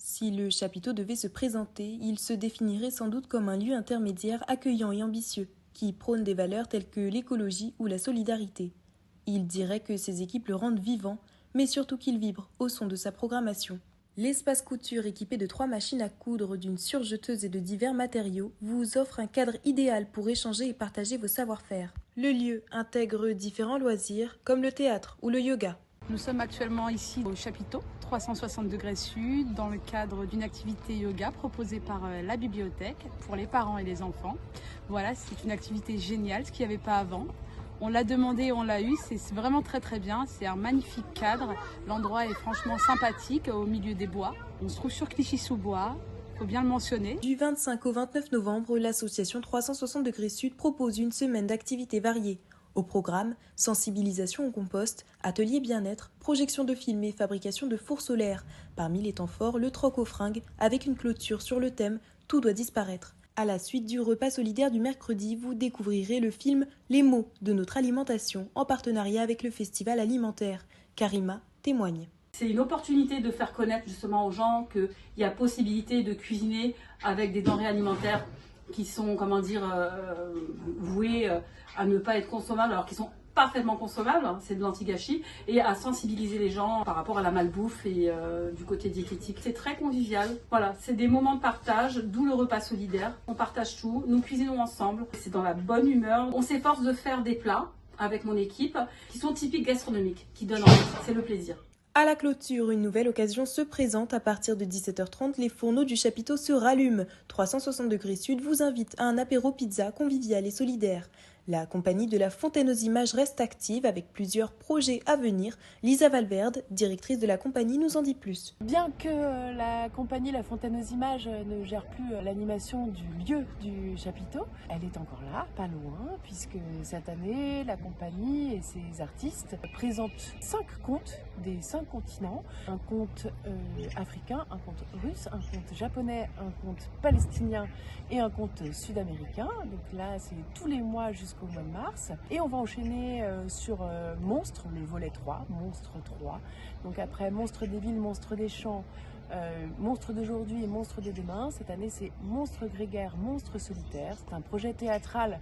Si le chapiteau devait se présenter, il se définirait sans doute comme un lieu intermédiaire accueillant et ambitieux, qui prône des valeurs telles que l'écologie ou la solidarité. Il dirait que ses équipes le rendent vivant, mais surtout qu'il vibre au son de sa programmation. L'espace couture équipé de 3 machines à coudre, d'une surjeteuse et de divers matériaux vous offre un cadre idéal pour échanger et partager vos savoir-faire. Le lieu intègre différents loisirs comme le théâtre ou le yoga. Nous sommes actuellement ici au chapiteau 360 degrés sud dans le cadre d'une activité yoga proposée par la bibliothèque pour les parents et les enfants. Voilà, c'est une activité géniale, ce qu'il n'y avait pas avant. On l'a demandé, on l'a eu, c'est vraiment très bien, c'est un magnifique cadre. L'endroit est franchement sympathique au milieu des bois. On se trouve sur Clichy-sous-Bois, il faut bien le mentionner. Du 25 au 29 novembre, l'association 360 degrés sud propose une semaine d'activités variées. Au programme, sensibilisation au compost, atelier bien-être, projection de films et fabrication de fours solaires. Parmi les temps forts, le troc aux fringues, avec une clôture sur le thème « Tout doit disparaître ». À la suite du repas solidaire du mercredi, vous découvrirez le film « Les mots de notre alimentation » en partenariat avec le festival alimentaire. Karima témoigne. C'est une opportunité de faire connaître justement aux gens qu'il y a possibilité de cuisiner avec des denrées alimentaires qui sont, vouées à ne pas être consommables, alors qu'ils sont parfaitement consommables, c'est de l'anti-gâchis, et à sensibiliser les gens par rapport à la malbouffe et du côté diététique. C'est très convivial, voilà, c'est des moments de partage, d'où le repas solidaire. On partage tout, nous cuisinons ensemble, c'est dans la bonne humeur. On s'efforce de faire des plats avec mon équipe qui sont typiques gastronomiques, qui donnent envie, c'est le plaisir. À la clôture, une nouvelle occasion se présente. À partir de 17h30, les fourneaux du chapiteau se rallument. 360 degrés sud vous invite à un apéro pizza convivial et solidaire. La compagnie de la Fontaine aux Images reste active avec plusieurs projets à venir. Lisa Valverde, directrice de la compagnie, nous en dit plus. Bien que la compagnie La Fontaine aux Images ne gère plus l'animation du lieu du chapiteau, elle est encore là, pas loin, puisque cette année, la compagnie et ses artistes présentent 5 contes des 5 continents. Un conte africain, un conte russe, un conte japonais, un conte palestinien et un conte sud-américain. Donc là, c'est tous les mois jusqu'au mois de mars. Et on va enchaîner sur Monstres, le volet 3, Monstre 3. Donc après Monstres des villes, Monstres des champs, Monstres d'aujourd'hui et Monstres de demain. Cette année, c'est Monstres grégaires, Monstres solitaires. C'est un projet théâtral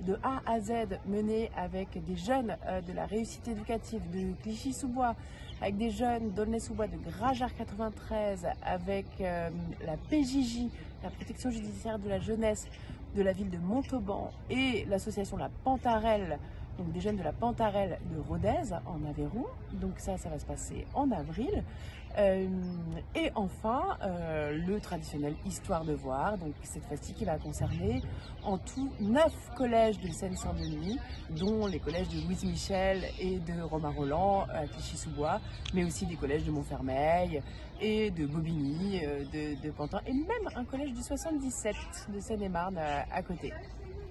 de A à Z mené avec des jeunes de la réussite éducative de Clichy-sous-Bois, avec des jeunes d'Aulnay-sous-Bois, de Grajar 93, avec la PJJ, la protection judiciaire de la jeunesse de la ville de Montauban, et l'association La Pantarelle, donc des jeunes de la Pantarelle de Rodez en Aveyron. Donc ça va se passer en avril. Et enfin, le traditionnel Histoire de voir, donc cette fois-ci qui va concerner en tout 9 collèges de Seine-Saint-Denis, dont les collèges de Louise Michel et de Romain Roland à Clichy-sous-Bois, mais aussi des collèges de Montfermeil et de Bobigny, de Pantin, et même un collège du 77 de Seine-et-Marne à côté.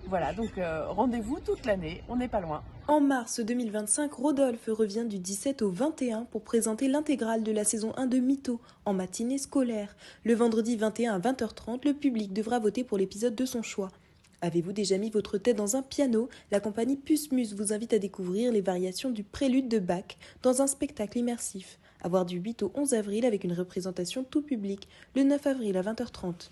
Voilà, donc rendez-vous toute l'année, on n'est pas loin. En mars 2025, Rodolphe revient du 17 au 21 pour présenter l'intégrale de la saison 1 de Mytho en matinée scolaire. Le vendredi 21 à 20h30, le public devra voter pour l'épisode de son choix. Avez-vous déjà mis votre tête dans un piano? La compagnie Puce-Muse vous invite à découvrir les variations du prélude de Bach dans un spectacle immersif. À voir du 8 au 11 avril avec une représentation tout public, le 9 avril à 20h30.